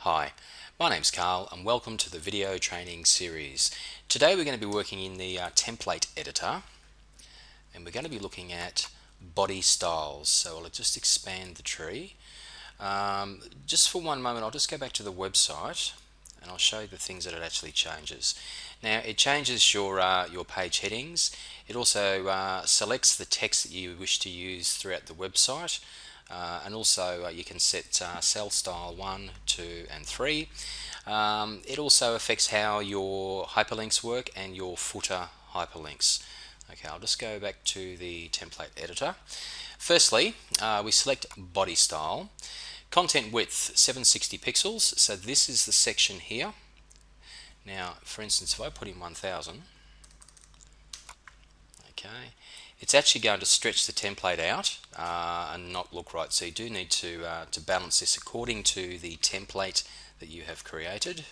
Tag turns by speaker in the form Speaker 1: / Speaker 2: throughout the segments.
Speaker 1: Hi, my name's Carl and welcome to the video training series. Today we're going to be working in the template editor and we're going to be looking at body styles. So I'll just expand the tree. Just for one moment I'll just go back to the website and I'll show you the things that it actually changes. Now it changes your page headings. It also selects the text that you wish to use throughout the website. And also you can set cell style 1, 2 and 3. It also affects how your hyperlinks work and your footer hyperlinks. Okay, I'll just go back to the template editor. Firstly, we select body style. Content width 760 pixels, so this is the section here. Now for instance, if I put in 1000, okay, it's actually going to stretch the template out and not look right. So you do need to balance this according to the template that you have created.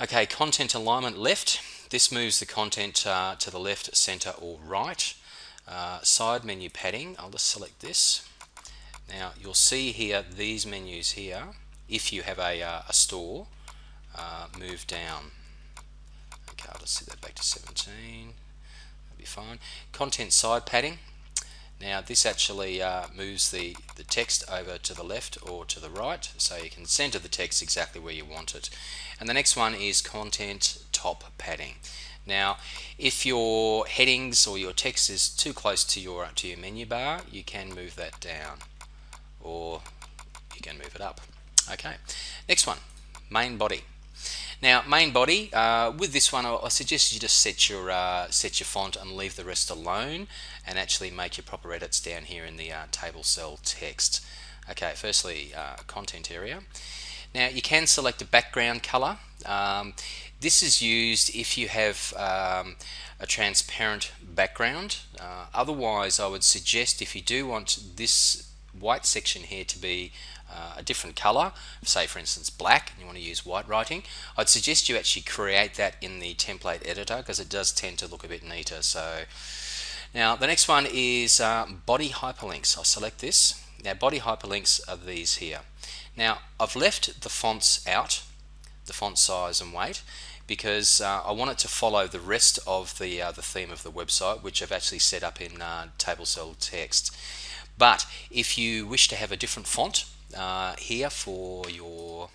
Speaker 1: Okay, content alignment left. This moves the content to the left, center or right. Side menu padding, I'll just select this. Now you'll see here these menus here, if you have a store, move down. Okay, I'll just set that back to 17. Be fine. Content side padding. Now this actually moves the text over to the left or to the right, so you can center the text exactly where you want it. And the next one is content top padding. Now if your headings or your text is too close to your menu bar, you can move that down or you can move it up. Okay, next one, main body. Now main body, with this one I suggest you just set your font and leave the rest alone and actually make your proper edits down here in the table cell text. Okay, firstly content area. Now you can select a background color. This is used if you have a transparent background. Otherwise I would suggest, if you do want this white section here to be a different color, say for instance black, and you want to use white writing, I'd suggest you actually create that in the template editor because it does tend to look a bit neater. So now the next one is body hyperlinks. I'll select this. Now body hyperlinks are these here. Now I've left the fonts out, the font size and weight, because I want it to follow the rest of the theme of the website, which I've actually set up in table cell text. But if you wish to have a different font here for your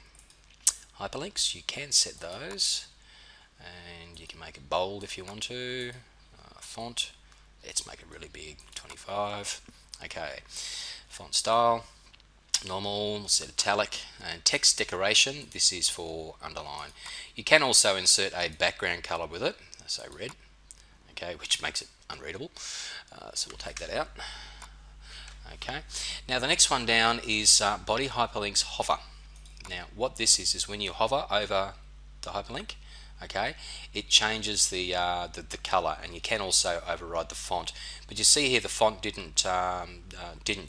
Speaker 1: hyperlinks, you can set those, and you can make it bold if you want to. Font, let's make it really big, 25. Okay, font style, normal, we'll set italic, and text decoration, this is for underline. You can also insert a background color with it, so red, okay, which makes it unreadable, so we'll take that out. Okay, now the next one down is body hyperlinks hover. Now what this is when you hover over the hyperlink, okay, it changes the color, and you can also override the font. But you see here the font didn't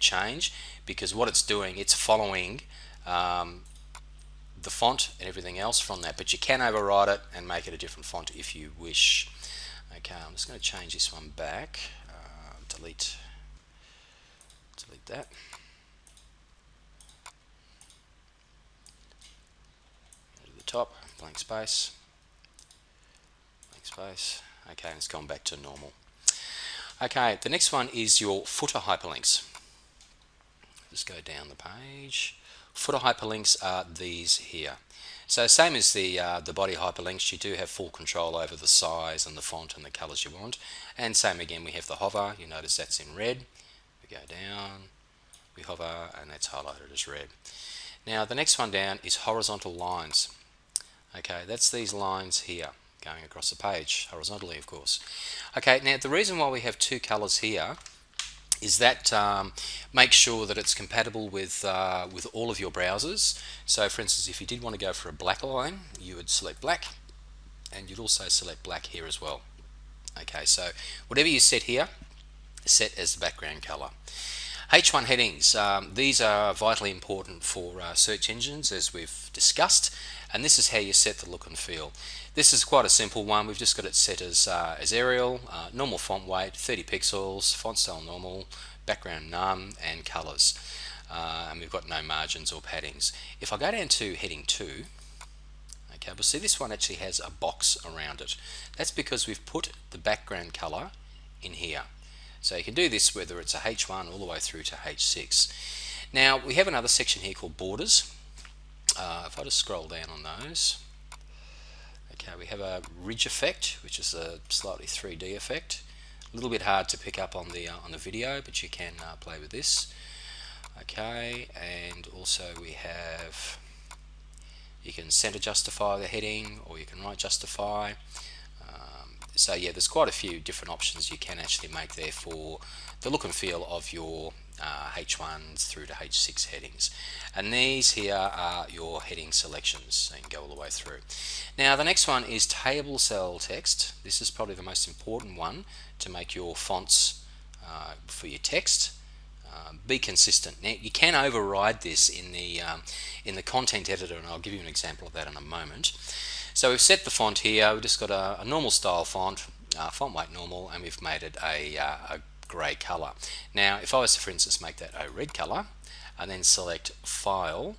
Speaker 1: change, because what it's doing, it's following the font and everything else from that. But you can override it and make it a different font if you wish. Okay, I'm just going to change this one back. Delete that. Go to the top, blank space, blank space. Okay, and it's gone back to normal. Okay, the next one is your footer hyperlinks. Just go down the page. Footer hyperlinks are these here. So same as the body hyperlinks, you do have full control over the size and the font and the colors you want. And same again, we have the hover. You notice that's in red. We go down, we hover, and that's highlighted as red. Now the next one down is horizontal lines. Okay, that's these lines here going across the page, horizontally of course. Okay, now the reason why we have two colors here is that make sure that it's compatible with all of your browsers. So for instance, if you did want to go for a black line, you would select black, and you'd also select black here as well. Okay, so whatever you set here, set as the background color. H1 headings, these are vitally important for search engines, as we've discussed, and this is how you set the look and feel. This is quite a simple one. We've just got it set as Arial, normal font weight, 30 pixels, font style normal, background none, and colors. and we've got no margins or paddings. If I go down to heading 2, okay, we'll see this one actually has a box around it. That's because we've put the background color in here. So you can do this whether it's a H1 all the way through to H6. Now we have another section here called borders. If I just scroll down on those, okay, we have a ridge effect, which is a slightly 3D effect. A little bit hard to pick up on the video, but you can play with this. Okay, and also we have, you can center justify the heading, or you can right justify. So yeah, there's quite a few different options you can actually make there for the look and feel of your H1s through to H6 headings. And these here are your heading selections, so you can go all the way through. Now the next one is table cell text. This is probably the most important one to make your fonts for your text. Be consistent. Now you can override this in the content editor, and I'll give you an example of that in a moment. So we've set the font here. We've just got a normal style font, font weight normal, and we've made it a grey colour. Now if I was to, for instance, make that a red colour and then select File,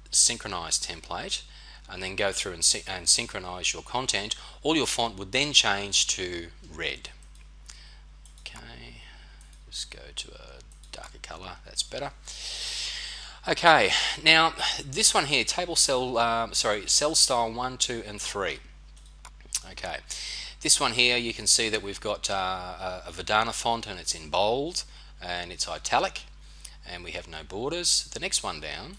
Speaker 1: Synchronize Template, and then go through and synchronize your content, all your font would then change to red. Okay, just go to a darker colour, that's better. Okay, now this one here, table cell, cell style 1, 2 and 3. Okay, this one here you can see that we've got a Verdana font, and it's in bold and it's italic, and we have no borders. The next one down,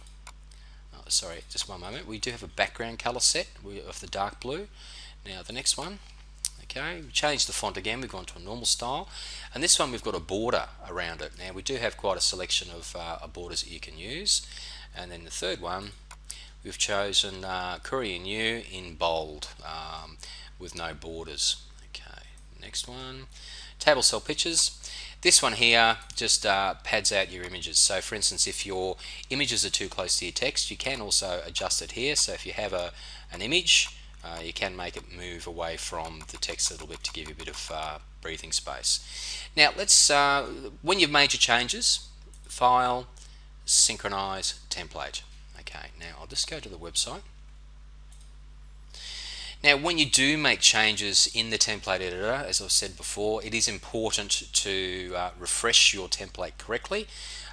Speaker 1: sorry, just one moment, we do have a background color set of the dark blue. Now the next one, okay, we changed the font again, we've gone to a normal style, and this one we've got a border around it. Now we do have quite a selection of borders that you can use. And then the third one, we've chosen Courier New in bold with no borders. Okay, next one, table cell pictures. This one here just pads out your images. So for instance, if your images are too close to your text, you can also adjust it here. So if you have an image, you can make it move away from the text a little bit to give you a bit of breathing space. Now let's, when you've made your changes, File, Synchronize, Template. Okay, now I'll just go to the website. Now when you do make changes in the template editor, as I've said before, it is important to refresh your template correctly,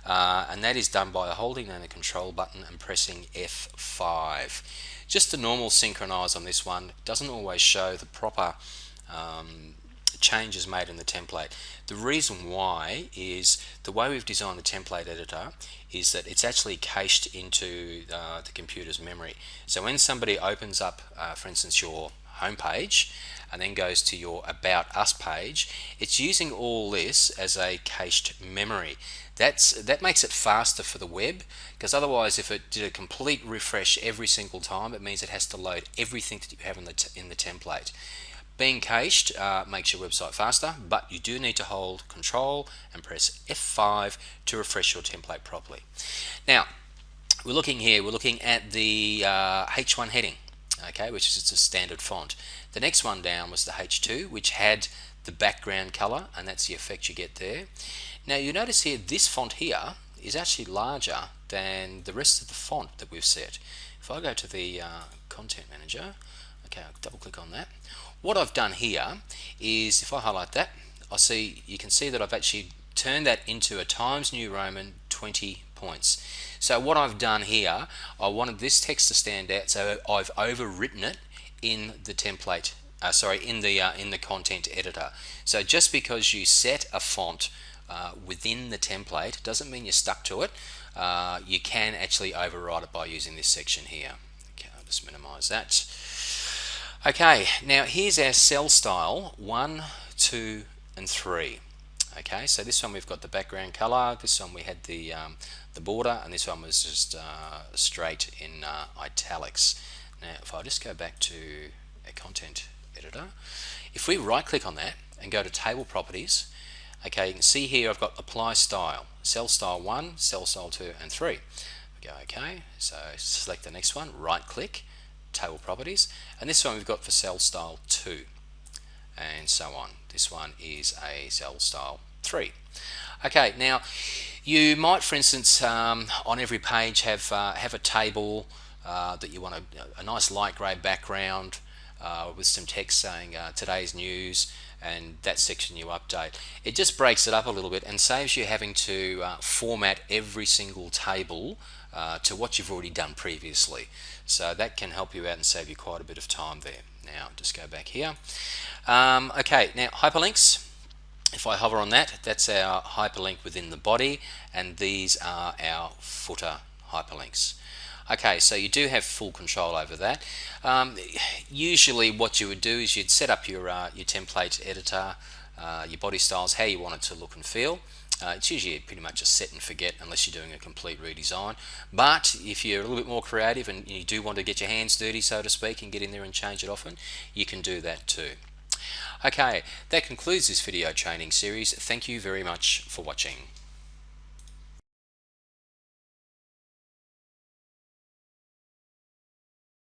Speaker 1: and that is done by holding down the control button and pressing F5. Just the normal synchronize on this one doesn't always show the proper changes made in the template. The reason why is the way we've designed the template editor is that it's actually cached into the computer's memory. So when somebody opens up, for instance, your home page and then goes to your About Us page, it's using all this as a cached memory. That makes it faster for the web, because otherwise if it did a complete refresh every single time, it means it has to load everything that you have in the template. Being cached makes your website faster, but you do need to hold Control and press F5 to refresh your template properly. Now we're looking here, we're looking at the H1 heading, okay, which is a standard font. The next one down was the H2, which had the background color, and that's the effect you get there. Now you notice here, this font here is actually larger than the rest of the font that we've set. If I go to the Content Manager, okay, I'll double click on that. What I've done here is, if I highlight that, you can see that I've actually turned that into a Times New Roman 20 points. So what I've done here, I wanted this text to stand out, so I've overwritten it in the template, in the content editor. So just because you set a font within the template doesn't mean you're stuck to it. You can actually override it by using this section here. Okay, I'll just minimize that. Okay, now here's our cell style 1, 2 and 3. Okay, so this one we've got the background color, this one we had the border, and this one was just straight in italics. Now if I just go back to a content editor, if we right click on that and go to table properties, okay, you can see here I've got apply style, cell style 1, cell style 2 and 3. We go okay, so select the next one, right click, table properties, and this one we've got for cell style 2, and so on. This one is a cell style 3. Okay, now You might, for instance, on every page have a table that you want a nice light grey background with some text saying today's news, and that section you update. It just breaks it up a little bit and saves you having to format every single table to what you've already done previously. So that can help you out and save you quite a bit of time there. Now just go back here. Okay, now hyperlinks. If I hover on that, that's our hyperlink within the body, and these are our footer hyperlinks. Okay, so you do have full control over that. Usually what you would do is you'd set up your template editor, your body styles, how you want it to look and feel. It's usually pretty much a set and forget unless you're doing a complete redesign. But if you're a little bit more creative and you do want to get your hands dirty, so to speak, and get in there and change it often, you can do that too. Okay, that concludes this video training series. Thank you very much for watching.